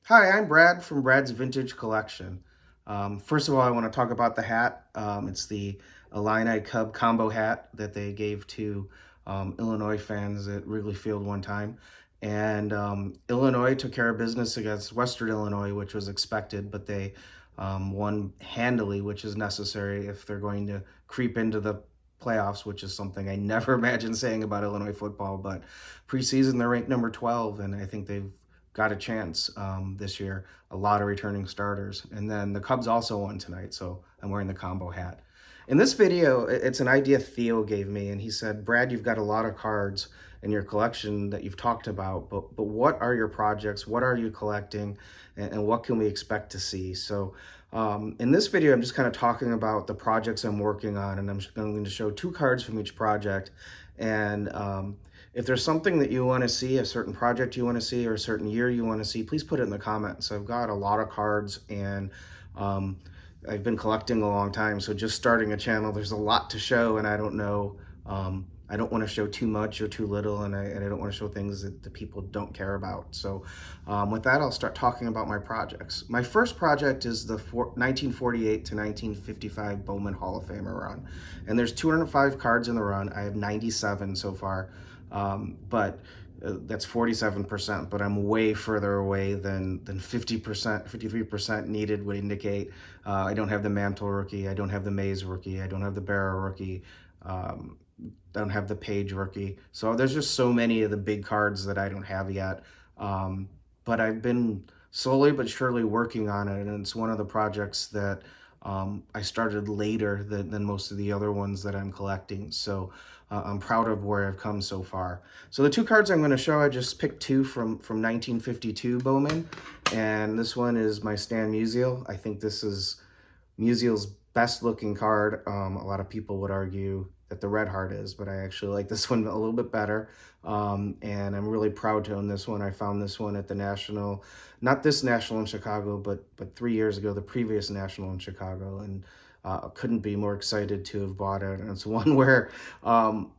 Hi, I'm Brad from Brad's Vintage Collection. First of all, I want to talk about the hat. It's the Illini Cub combo hat that they gave to Illinois fans at Wrigley Field one time. And Illinois took care of business against Western Illinois, which was expected, but they won handily, which is necessary if they're going to creep into the playoffs, which is something I never imagined saying about Illinois football. But preseason, they're ranked number 12, and I think they've got a chance this year. A lot of returning starters. And then the Cubs also won tonight, so I'm wearing the combo hat. In this video, it's an idea Theo gave me, and he said, Brad, you've got a lot of cards in your collection that you've talked about, but what are your projects? What are you collecting? And what can we expect to see? So in this video, I'm just kind of talking about the projects I'm working on, and I'm going to show two cards from each project. And if there's something that you want to see, a certain project you want to see, or a certain year you want to see, please put it in the comments. I've got a lot of cards, and I've been collecting a long time, so just starting a channel, there's a lot to show, and I don't know, I don't want to show too much or too little, and I don't want to show things that the people don't care about. So with that, I'll start talking about my projects. My first project is the 1948 to 1955 Bowman Hall of Famer run, and there's 205 cards in the run. I have 97 so far, but that's 47%, but I'm way further away than 50%, 53% needed would indicate. I don't have the Mantle rookie, I don't have the Mays rookie, I don't have the Barrow rookie, don't have the Page rookie. So there's just so many of the big cards that I don't have yet. But I've been slowly but surely working on it, and it's one of the projects that I started later than most of the other ones that I'm collecting. So I'm proud of where I've come so far. So the two cards I'm going to show, I just picked two from 1952 Bowman, and this one is my Stan Musial. I think this is Musial's best looking card. A lot of people would argue that the Red Heart is, but I actually like this one a little bit better. And I'm really proud to own this one. I found this one at the National, not this National in Chicago, but 3 years ago, the previous National in Chicago, and couldn't be more excited to have bought it. And it's one where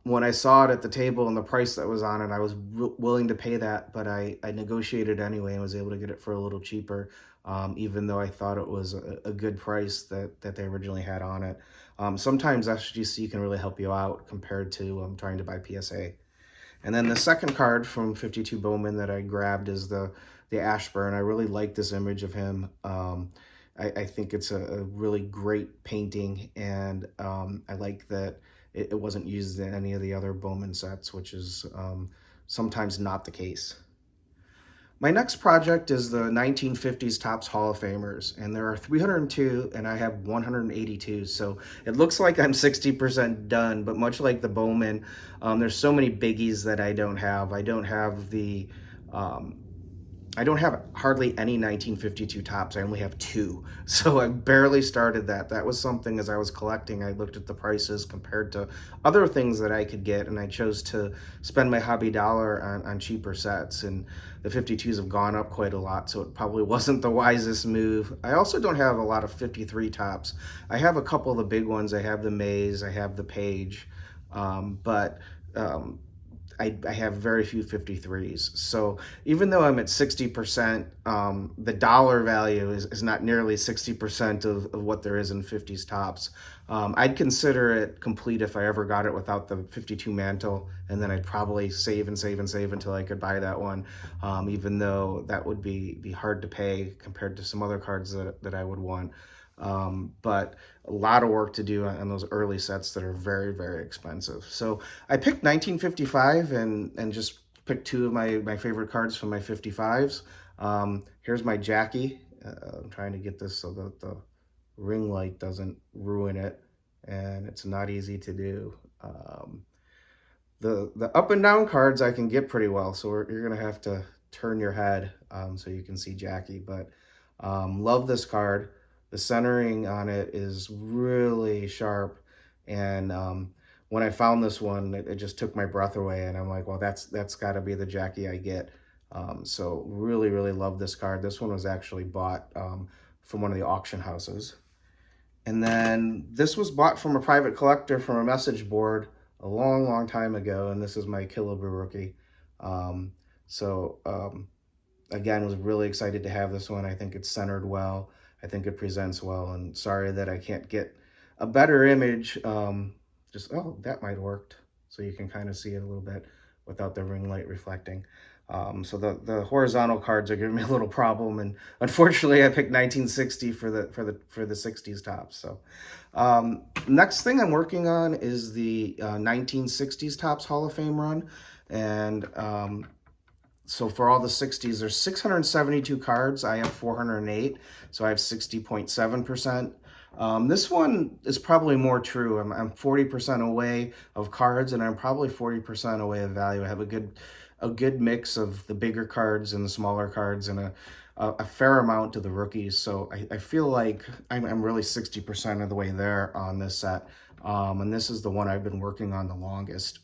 when I saw it at the table and the price that was on it, I was willing to pay that, but I negotiated anyway and was able to get it for a little cheaper, even though I thought it was a good price that they originally had on it. Sometimes SGC can really help you out compared to trying to buy PSA. And then the second card from 52 Bowman that I grabbed is the Ashburn. I really like this image of him. I think it's a really great painting, and I like that it wasn't used in any of the other Bowman sets, which is sometimes not the case. My next project is the 1950s Topps Hall of Famers, and there are 302, and I have 182, so it looks like I'm 60% done, but much like the Bowman, there's so many biggies that I don't have. I don't have hardly any 1952 Topps. I only have two, so I barely started that. That was something, as I was collecting, I looked at the prices compared to other things that I could get, and I chose to spend my hobby dollar on cheaper sets, and the 52s have gone up quite a lot, so it probably wasn't the wisest move. I also don't have a lot of 53 Topps. I have a couple of the big ones. I have the Mays, I have the Page, but I have very few 53s. So even though I'm at 60%, the dollar value is not nearly 60% of what there is in 50s Topps. I'd consider it complete if I ever got it without the 52 Mantle, and then I'd probably save and save and save until I could buy that one, even though that would be hard to pay compared to some other cards that I would want. But a lot of work to do on those early sets that are very, very expensive. So I picked 1955 and just picked two of my favorite cards from my 55s. Here's my Jackie. I'm trying to get this so that the ring light doesn't ruin it, and it's not easy to do. The up and down cards I can get pretty well, so you're gonna have to turn your head so you can see Jackie, but love this card. The centering on it is really sharp, and when I found this one, it just took my breath away, and I'm like, well, that's got to be the Jackie I get. So really, really love this card. This one was actually bought from one of the auction houses. And then this was bought from a private collector from a message board a long, long time ago, and this is my Killebrew rookie. So again, was really excited to have this one. I think it's centered well. I think it presents well, and sorry that I can't get a better image. Oh, that might have worked. So you can kind of see it a little bit without the ring light reflecting. So the horizontal cards are giving me a little problem, and unfortunately, I picked 1960 for the 60s tops. So next thing I'm working on is the 1960s tops Hall of Fame run, and so for all the 60s, there's 672 cards. I have 408, so I have 60.7%. This one is probably more true. I'm 40% away of cards, and I'm probably 40% away of value. I have a good mix of the bigger cards and the smaller cards, and a fair amount of the rookies. So I feel like I'm really 60% of the way there on this set. And this is the one I've been working on the longest.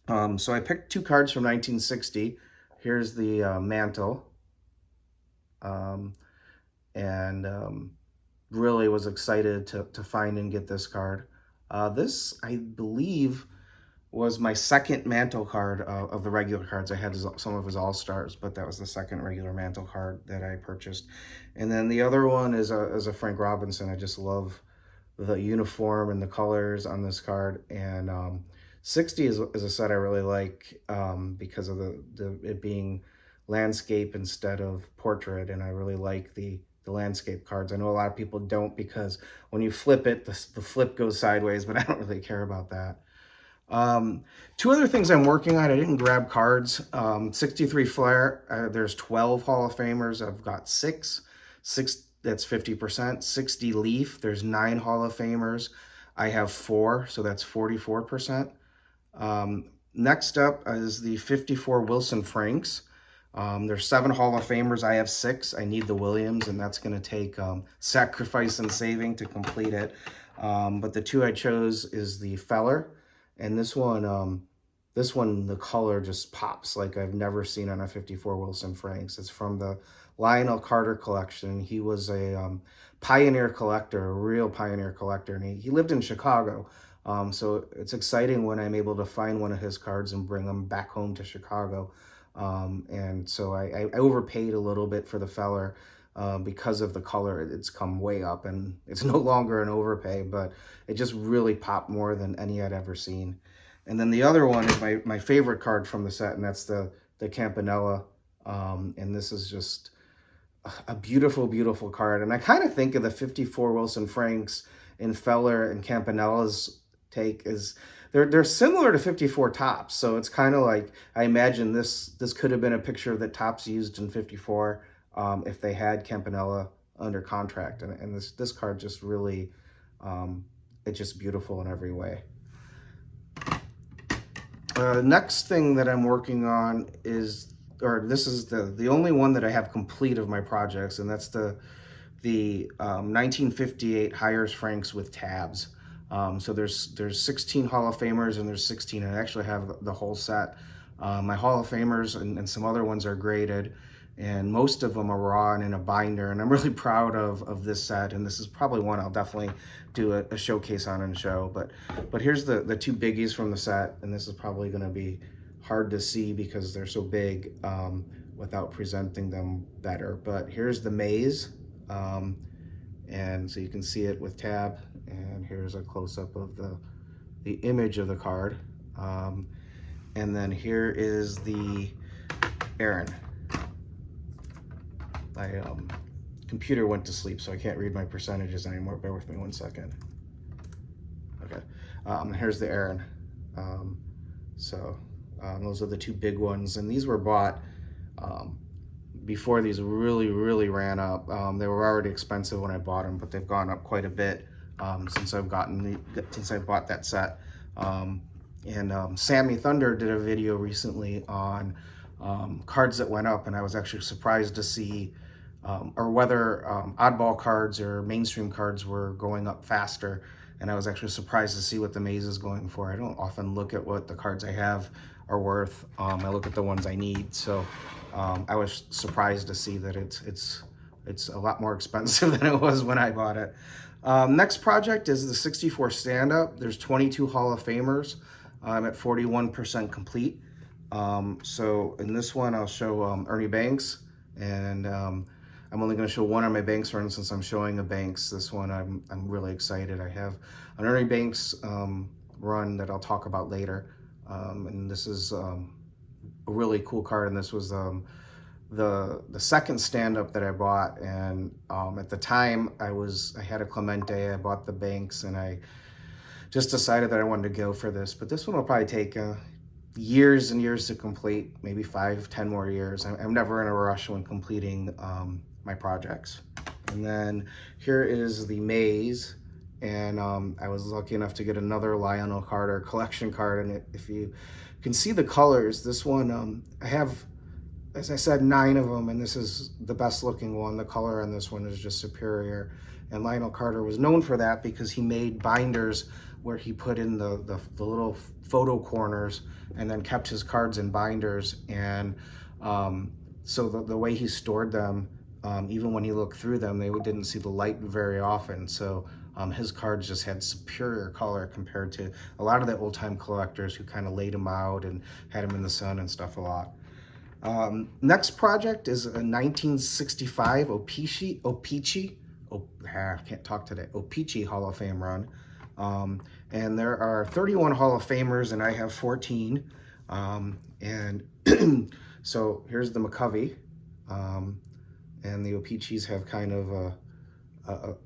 So I picked two cards from 1960. Here's the mantle, and really was excited to find and get this card. This, I believe, was my second mantle card of the regular cards. I had some of his All-Stars, but that was the second regular mantle card that I purchased. And then the other one is a Frank Robinson. I just love the uniform and the colors on this card. And 60 is a set I really like because of it being landscape instead of portrait, and I really like the landscape cards. I know a lot of people don't, because when you flip it, the flip goes sideways, but I don't really care about that. Two other things I'm working on. I didn't grab cards. 63 Flair, there's 12 Hall of Famers. I've got six, that's 50%. 60 Leaf, there's 9 Hall of Famers. I have 4, so that's 44%. Next up is the 54 Wilson Franks. There's 7 Hall of Famers. I have 6. I need the Williams, and that's going to take sacrifice and saving to complete it. But the 2 I chose is the Feller, and this one, the color just pops like I've never seen on a 54 Wilson Franks. It's from the Lionel Carter collection. He was a pioneer collector, a real pioneer collector, and he lived in Chicago. So it's exciting when I'm able to find one of his cards and bring them back home to Chicago. And so I overpaid a little bit for the Feller because of the color. It's come way up, and it's no longer an overpay, but it just really popped more than any I'd ever seen. And then the other one is my favorite card from the set, and that's the Campanella. And this is just a beautiful, beautiful card. And I kind of think of the 54 Wilson Franks in Feller and Campanella's take is they're similar to 54 Topps. So it's kind of like, I imagine this could have been a picture that Topps used in 54 if they had Campanella under contract. And this card just really, it's just beautiful in every way. Next thing that I'm working on is, this is the only one that I have complete of my projects, and that's the 1958 Hires Franks with tabs. So there's 16 Hall of Famers, and there's 16. I actually have the whole set. My Hall of Famers and some other ones are graded, and most of them are raw and in a binder, and I'm really proud of this set, and this is probably one I'll definitely do a showcase on and show. But here's the 2 biggies from the set, and this is probably going to be hard to see because they're so big without presenting them better. But here's the Maze, and so you can see it with tab, and here's a close-up of the image of the card. And then here is the Aaron. My computer went to sleep, so I can't read my percentages anymore. Bear with me one second. Okay, here's the Aaron. Those are the 2 big ones, and these were bought before these really ran up. They were already expensive when I bought them, but they've gone up quite a bit since I bought that set. Sammy Thunder did a video recently on cards that went up, and I was actually surprised to see or whether oddball cards or mainstream cards were going up faster. And I was actually surprised to see what the Maze is going for. I don't often look at what the cards I have are worth. I look at the ones I need. So I was surprised to see that it's a lot more expensive than it was when I bought it. Next project is the 64 stand-up. There's 22 Hall of Famers. I'm at 41% complete. So in this one, I'll show Ernie Banks. And I'm only going to show one of my Banks runs since I'm showing a Banks. This one I'm really excited. I have an Ernie Banks run that I'll talk about later, and this is a really cool card. And this was the second stand-up that I bought, and at the time I had a Clemente. I bought the Banks, and I just decided that I wanted to go for this. But this one will probably take years and years to complete, maybe 5-10 more years. I'm never in a rush when completing my projects. And then here is the maze, and I was lucky enough to get another Lionel Carter collection card. And if you can see the colors, this one I have, as I said, 9 of them, and this is the best looking one. The color on this one is just superior. And Lionel Carter was known for that because he made binders where he put in the little photo corners and then kept his cards in binders. And so the way he stored them, even when he looked through them, they didn't see the light very often. So his cards just had superior color compared to a lot of the old-time collectors who kind of laid them out and had them in the sun and stuff a lot. Next project is a 1965 I can't talk today, O-Pee-Chee Hall of Fame run. And there are 31 Hall of Famers, and I have 14. And so here's the McCovey. And the O-Pee-Chees have kind of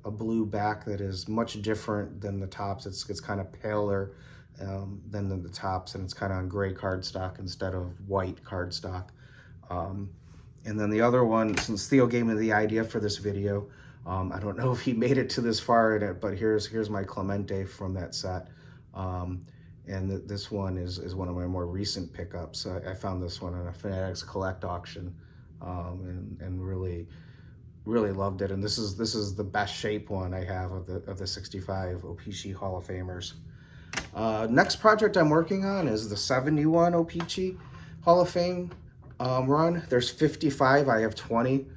a blue back that is much different than the tops. It's kind of paler than the tops, and it's kind of on gray cardstock instead of white cardstock. And then the other one, since Theo gave me the idea for this video, I don't know if he made it to this far in it, but here's my Clemente from that set. And this one is one of my more recent pickups. I found this one on a Fanatics Collect auction, and really loved it. And this is the best shape one I have of the 65 O-Pee-Chee Hall of Famers. Next project I'm working on is the 71 O-Pee-Chee Hall of Fame run. There's 55, I have 20.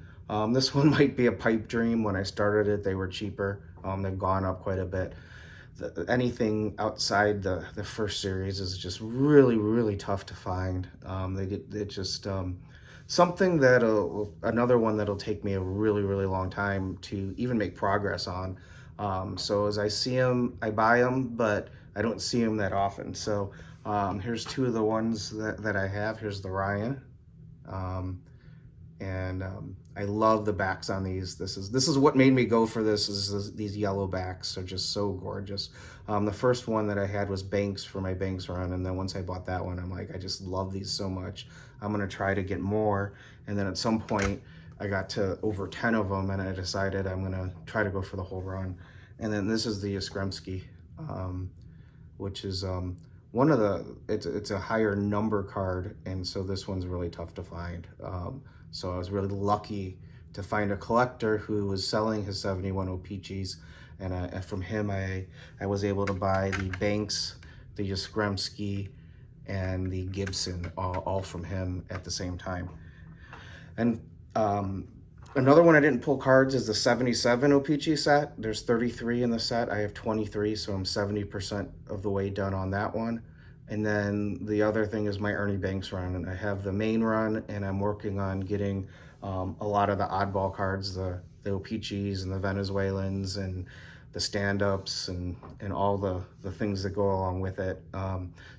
This one might be a pipe dream. When I started it, they were cheaper. They've gone up quite a bit. Anything outside the first series is just really tough to find. Something another one that'll take me a really long time to even make progress on. So as I see them, I buy them, but I don't see them that often. So here's 2 of the ones that I have. Here's the Ryan. I love the backs on these. This is what made me go for this. These yellow backs are just so gorgeous. The first one that I had was Banks for my Banks run, and then once I bought that one, I'm like, I just love these so much. I'm gonna try to get more. And then at some point, I got to over 10 of them, and I decided I'm gonna try to go for the whole run. And then this is the Yastrzemski, which is one of it's a higher number card, and so this one's really tough to find. So I was really lucky to find a collector who was selling his 71 O-Pee-Chees, and from him I was able to buy the Banks, the Yastrzemski, and the Gibson, all from him at the same time. And another one I didn't pull cards is the 77 O-Pee-Chee set. There's 33 in the set. I have 23, so I'm 70% of the way done on that one. And then the other thing is my Ernie Banks run, and I have the main run, and I'm working on getting a lot of the oddball cards, the O-Pee-Chees and the Venezuelans and the stand-ups and all the things that go along with it.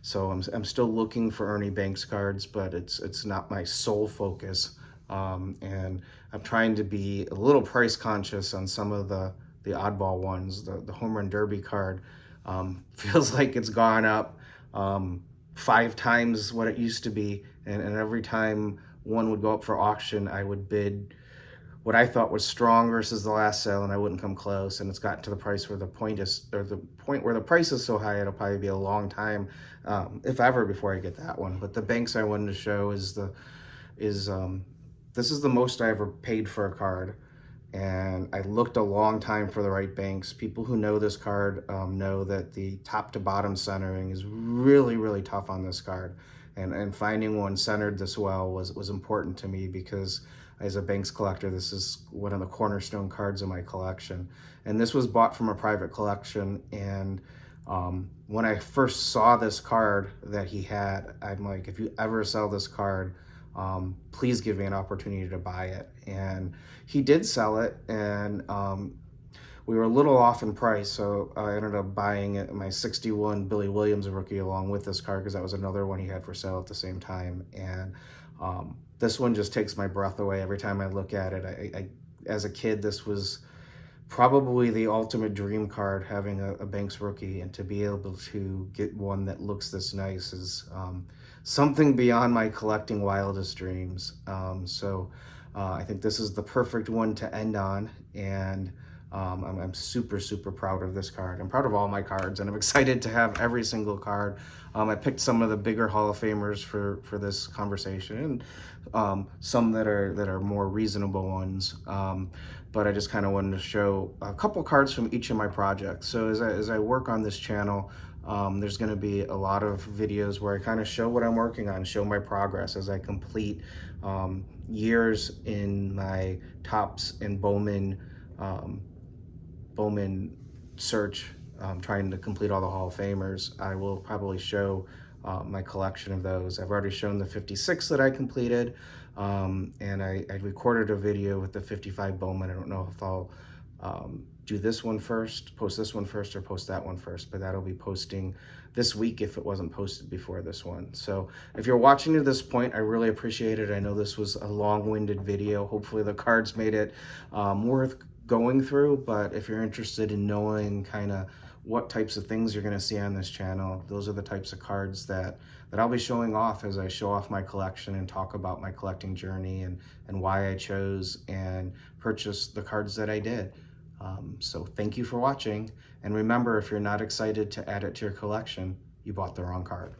So I'm still looking for Ernie Banks cards, but it's not my sole focus. And I'm trying to be a little price conscious on some of the oddball ones. The Home Run Derby card feels like it's gone up 5 times what it used to be, and every time one would go up for auction, I would bid what I thought was strong versus the last sale, and I wouldn't come close. And it's gotten to the price where the point where the price is so high, it'll probably be a long time, if ever, before I get that one. But the Banks I wanted to show is this is the most I ever paid for a card, and I looked a long time for the right Banks. People who know this card know that the top to bottom centering is really tough on this card, and finding one centered this well was important to me, because as a Banks collector, this is one of the cornerstone cards in my collection. And this was bought from a private collection, and when I first saw this card that he had, I'm like, if you ever sell this card, please give me an opportunity to buy it. And he did sell it, and we were a little off in price, so I ended up buying it, my 61 Billy Williams rookie along with this card, because that was another one he had for sale at the same time. And this one just takes my breath away every time I look at it. As a kid, this was probably the ultimate dream card, having a Banks rookie, and to be able to get one that looks this nice is something beyond my collecting wildest dreams. I think this is the perfect one to end on, and I'm super, super proud of this card. I'm proud of all my cards, and I'm excited to have every single card. I picked some of the bigger Hall of Famers for this conversation, and some that are more reasonable ones. But I just kind of wanted to show a couple cards from each of my projects. So as I work on this channel, there's going to be a lot of videos where I kind of show what I'm working on, show my progress as I complete years in my Topps and Bowman search, trying to complete all the Hall of Famers. I will probably show my collection of those. I've already shown the 56 that I completed, and I recorded a video with the 55 Bowman. I don't know if I'll do this one first, post this one first, or post that one first, but that'll be posting this week if it wasn't posted before this one. So if you're watching to this point, I really appreciate it. I know this was a long-winded video. Hopefully the cards made it worth going through, but if you're interested in knowing kind of what types of things you're going to see on this channel, those are the types of cards that I'll be showing off as I show off my collection and talk about my collecting journey and why I chose and purchased the cards that I did. So thank you for watching, and remember, if you're not excited to add it to your collection, you bought the wrong card.